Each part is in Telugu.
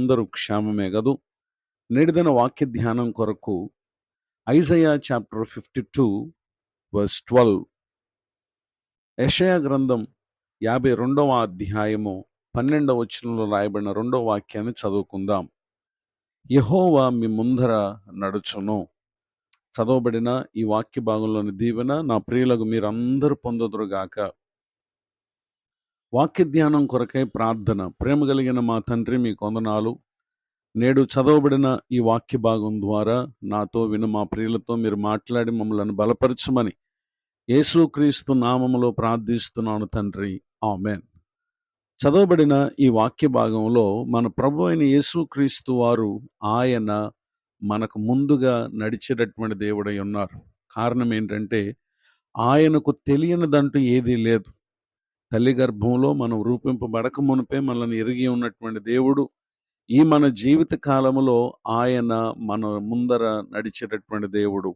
అందరూ క్షేమమే గదు. నేటిదిన వాక్య ధ్యానం కొరకు ఐజయా చాప్టర్ 52 వర్స్ 12, యెషయా గ్రంథం 52వ అధ్యాయము 12వ వచనంలో రాయబడిన 2వ వాక్యాన్ని చదువుకుందాం. యెహోవా మీ ముందర నడుచును. చదవబడిన ఈ వాక్య భాగంలోని దీవెన నా ప్రియులకు మీరందరూ పొందుదురుగాక. వాక్య ధ్యానం కొరకై ప్రార్థన. ప్రేమ కలిగిన మా తండ్రి, మీ వందనాలు. నేడు చదవబడిన ఈ వాక్య భాగం ద్వారా నాతో విను మా ప్రియులతో మీరు మాట్లాడి మమ్మల్ని బలపరచమని యేసుక్రీస్తు నామములో ప్రార్థిస్తున్నాను తండ్రి, ఆమేన్. చదవబడిన ఈ వాక్య భాగంలో మన ప్రభు అయిన యేసుక్రీస్తు వారు ఆయన మనకు ముందుగా నడిచేటటువంటి దేవుడై ఉన్నారు. కారణం ఏంటంటే ఆయనకు తెలియనిదంటూ ఏదీ లేదు. తల్లి గర్భంలో మనం రూపింపబడక మునిపే మనల్ని ఎరిగి ఉన్నటువంటి దేవుడు ఈ మన జీవిత కాలములో ఆయన మన ముందర నడిచేటటువంటి దేవుడు.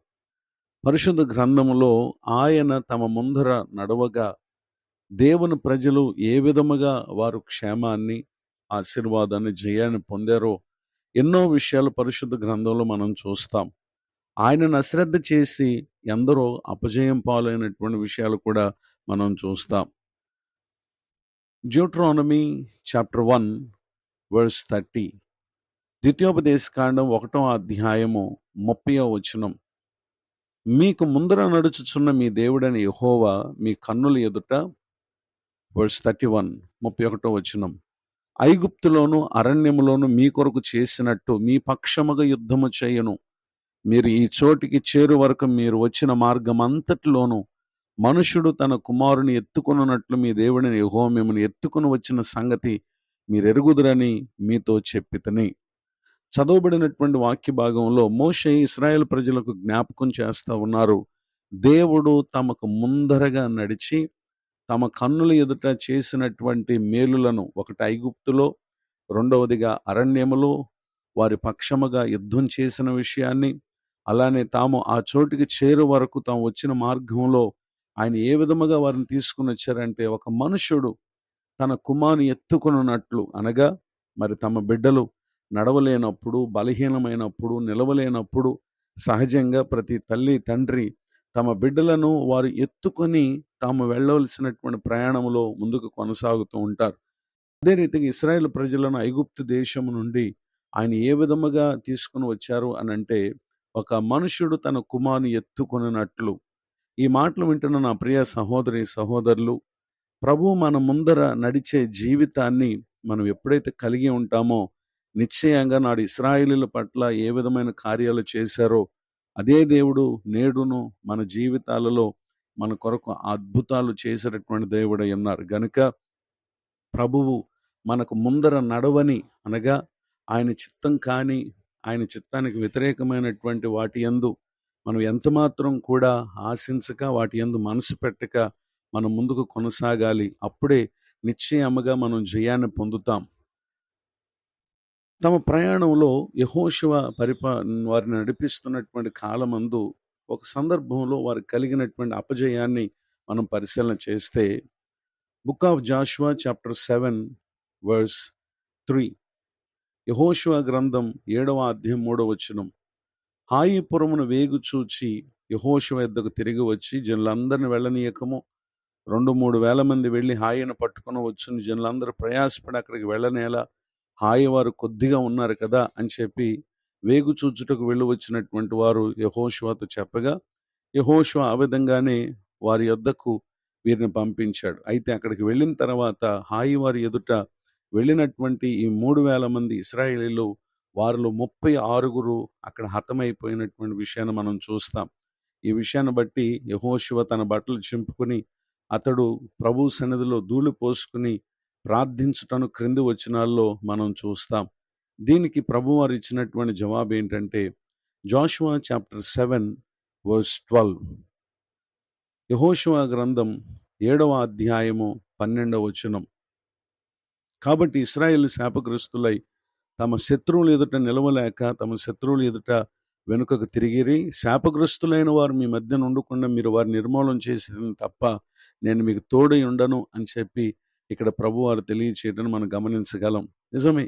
పరిశుద్ధ గ్రంథములో ఆయన తమ ముందర నడవగా దేవుని ప్రజలు ఏ విధముగా వారు క్షేమాన్ని, ఆశీర్వాదాన్ని, జయాన్ని పొందారో ఎన్నో విషయాలు పరిశుద్ధ గ్రంథంలో మనం చూస్తాం. ఆయనను అశ్రద్ధ చేసి ఎందరో అపజయం పాలైనటువంటి విషయాలు కూడా మనం చూస్తాం. డ్యూటరానమీ చాప్టర్ 1 వర్స్ 30, ద్వితీయోపదేశకాండం 1వ అధ్యాయము 30వ వచనం. మీకు ముందర నడుచుచున్న మీ దేవుడైన యెహోవా మీ కన్నుల ఎదుట, వర్స్ 31, 31వ వచనం, ఐగుప్తులోను అరణ్యములోను మీ కొరకు చేసినట్టు మీ పక్షముగా యుద్ధము చేయను. మీరు ఈ చోటికి చేరు వరకు మీరు వచ్చిన మార్గం అంతటిలోను మనుషుడు తన కుమారుని ఎత్తుకొనున్నట్లు మీ దేవుడిని యెహోవా మిమ్మల్ని ఎత్తుకుని వచ్చిన సంగతి మీరు ఎరుగుదురని మీతో చెప్పితిని. చదవబడినటువంటి వాక్య భాగంలో మోషే ఇశ్రాయేలు ప్రజలకు జ్ఞాపకం చేస్తూ ఉన్నారు. దేవుడు తమకు ముందరగా నడిచి తమ కన్నుల ఎదుట చేసినటువంటి మేలులను, ఒకటి ఐగుప్తులో, రెండవదిగా అరణ్యములో వారి పక్షముగా యుద్ధం చేసిన విషయాన్ని, అలానే తాము ఆ చోటికి చేరు వరకు తాము వచ్చిన మార్గంలో ఆయన ఏ విధముగా వారిని తీసుకుని వచ్చారంటే, ఒక మనుషుడు తన కుమారుని ఎత్తుకున్నట్లు, అనగా మరి తమ బిడ్డలు నడవలేనప్పుడు, బలహీనమైనప్పుడు, నిలవలేనప్పుడు సహజంగా ప్రతి తల్లి తండ్రి తమ బిడ్డలను వారు ఎత్తుకొని తాము వెళ్ళవలసినటువంటి ప్రయాణంలో ముందుకు కొనసాగుతూ ఉంటారు. అదే రీతిగా ఇశ్రాయేలు ప్రజలను ఐగుప్తు దేశం నుండి ఆయన ఏ విధముగా తీసుకుని వచ్చారు అని అంటే, ఒక మనుషుడు తన కుమారుని ఎత్తుకొనినట్లు. ఈ మాటలు వింటున్న నా ప్రియ సహోదరి సహోదరులు, ప్రభు మన ముందర నడిచే జీవితాన్ని మనం ఎప్పుడైతే కలిగి ఉంటామో, నిశ్చయంగా నాడు ఇశ్రాయేలీల పట్ల ఏ విధమైన కార్యాలు చేశారో అదే దేవుడు నేడును మన జీవితాలలో మన కొరకు అద్భుతాలు చేసేటటువంటి దేవుడై ఉన్నారు. గనుక ప్రభువు మనకు ముందర నడవని, అనగా ఆయన చిత్తం కాని, ఆయన చిత్తానికి వ్యతిరేకమైనటువంటి వాటి యందు మనం ఎంతమాత్రం కూడా ఆశించక, వాటి యందు మనసు పెట్టక మనం ముందుకు కొనసాగాలి. అప్పుడే నిశ్చయముగా మనం జయాన్ని పొందుతాం. తమ ప్రయాణంలో యెహోషువ వారిని నడిపిస్తున్నటువంటి కాలమందు ఒక సందర్భంలో వారు కలిగినటువంటి అపజయాన్ని మనం పరిశీలన చేస్తే, book of Joshua chapter 7 verse 3, యెహోషువ గ్రంథం 7వ అధ్యాయం 3వ వచనం. హాయిపురమును వేగు చూచి యెహోషువ యొద్దకు తిరిగి వచ్చి, జనులందరిని వెళ్ళనీయకము, 2-3 వేల మంది వెళ్ళి హాయిని పట్టుకుని వచ్చుని జనులందరూ ప్రయాసపడి అక్కడికి వెళ్ళనేలా, హాయి వారు కొద్దిగా ఉన్నారు కదా అని చెప్పి వేగు చూచుటకు వెళ్ళి వచ్చినటువంటి వారు యెహోషువతో చెప్పగా, యెహోషువ ఆ విధంగానే వారి యొద్దకు వీరిని పంపించాడు. అయితే అక్కడికి వెళ్ళిన తర్వాత హాయి వారి ఎదుట వెళ్ళినటువంటి ఈ 3,000 మంది ఇశ్రాయేలీలు, వారిలో 36 అక్కడ హతమైపోయినటువంటి విషయాన్ని మనం చూస్తాం. ఈ విషయాన్ని బట్టి యెహోషువ తన బట్టలు చింపుకుని అతడు ప్రభు సన్నిధిలో ధూళి పోసుకుని ప్రార్థించుటను క్రింది వచనాల్లో మనం చూస్తాం. దీనికి ప్రభువారు ఇచ్చినటువంటి జవాబు ఏంటంటే, జాషువా చాప్టర్ 7 వర్స్ 12, యెహోషువ గ్రంథం 7వ అధ్యాయము 12వ వచనం. కాబట్టి ఇశ్రాయేలు శాపగ్రస్తులై తమ శత్రువుల ఎదుట నిలవలేక తమ శత్రువుల ఎదుట వెనుకకు తిరిగిరి. శాపగ్రస్తులైన వారు మీ మధ్య ఉండకుండా మీరు వారిని నిర్మూలన చేసిన తప్ప నేను మీకు తోడై ఉండను అని చెప్పి ఇక్కడ ప్రభువారు తెలియచేయడం మనం గమనించగలం. నిజమే,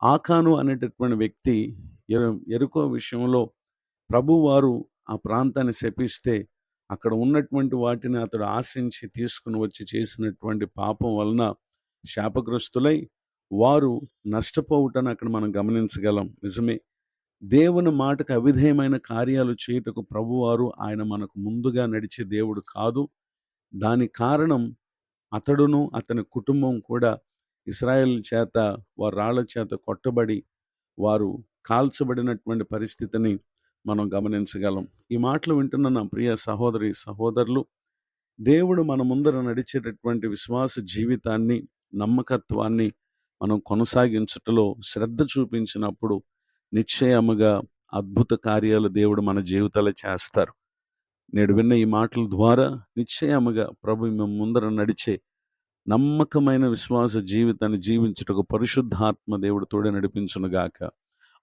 ఆకాను అనేటటువంటి వ్యక్తి యెరికో విషయంలో ప్రభువారు ఆ ప్రాంతాన్ని శపిస్తే అక్కడ ఉన్నటువంటి వాటిని అతడు ఆశించి తీసుకుని వచ్చి చేసినటువంటి పాపం వలన శాపగ్రస్తులై వారు నష్టపోవుటని అక్కడ మనం గమనించగలం. నిజమే, దేవుని మాటకు అవిధేయమైన కార్యాలు చేయుటకు ప్రభువారు ఆయన మనకు ముందుగా నడిచే దేవుడు కాదు. దాని కారణం అతడును అతని కుటుంబం కూడా ఇశ్రాయేలు చేత వారు రాళ్ల చేత కొట్టబడి వారు కాల్చబడినటువంటి పరిస్థితిని మనం గమనించగలం. ఈ మాటలు వింటున్న నా ప్రియ సహోదరి సహోదరులు, దేవుడు మన ముందర నడిచేటటువంటి విశ్వాస జీవితాన్ని, నమ్మకత్వాన్ని మనం కొనసాగించుటలో శ్రద్ధ చూపించినప్పుడు నిశ్చయముగా అద్భుత కార్యాలు దేవుడు మన జీవితాలు చేస్తారు. నేడు విన్న ఈ మాటల ద్వారా నిశ్చయముగా ప్రభు మేము ముందర నడిచే నమ్మకమైన విశ్వాస జీవితాన్ని జీవించుటకు పరిశుద్ధాత్మ దేవుడు తోడే నడిపించునుగాక.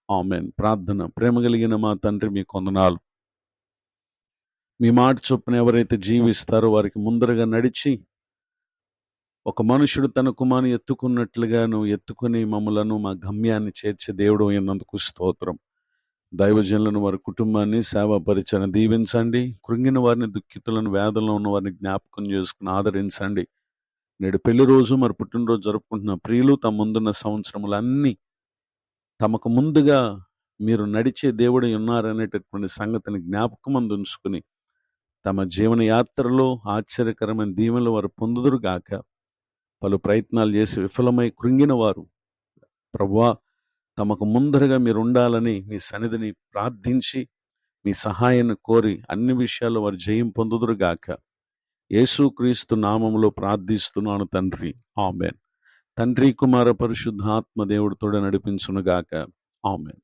ఆమేన్. ప్రార్థన. ప్రేమ కలిగిన మా తండ్రి, మీ కొందనాలు. మీ మాట చొప్పున ఎవరైతే జీవిస్తారో వారికి ముందరగా నడిచి ఒక మనుషుడు తన కుమారుని ఎత్తుకున్నట్లుగా నువ్వు ఎత్తుకుని మమ్మలను మా గమ్యాన్ని చేర్చే దేవుడు అయినందుకు స్తోత్రం. దైవజనులను, వారి కుటుంబాన్ని, సేవా పరిచయం దీవించండి. కృంగిన వారిని, దుఃఖితులను, వేదనలో ఉన్న వారిని జ్ఞాపకం చేసుకుని ఆదరించండి. నేడు పెళ్లి రోజు మరి పుట్టినరోజు జరుపుకుంటున్న ప్రియులు తమ ముందున్న సంవత్సరములన్నీ తమకు ముందుగా మీరు నడిచే దేవుడు ఉన్నారనేటటువంటి సంగతిని జ్ఞాపకం ఉంచుకుని తమ జీవన యాత్రలో ఆశ్చర్యకరమైన దీవెనలు వారు పొందుదురుగాక. పలు ప్రయత్నాలు చేసి విఫలమై కృంగిన వారు ప్రభువా తమకు ముందరగా మీరు ఉండాలని మీ సన్నిధిని ప్రార్థించి మీ సహాయాన్ని కోరి అన్ని విషయాల్లో వారు జయం పొందుదురుగాక. యేసుక్రీస్తు నామములో ప్రార్థిస్తున్నాను తండ్రి. ఆమేన్. తండ్రి, కుమార, పరిశుద్ధాత్మ దేవుడితోడ నడిపించునుగాక. ఆమేన్.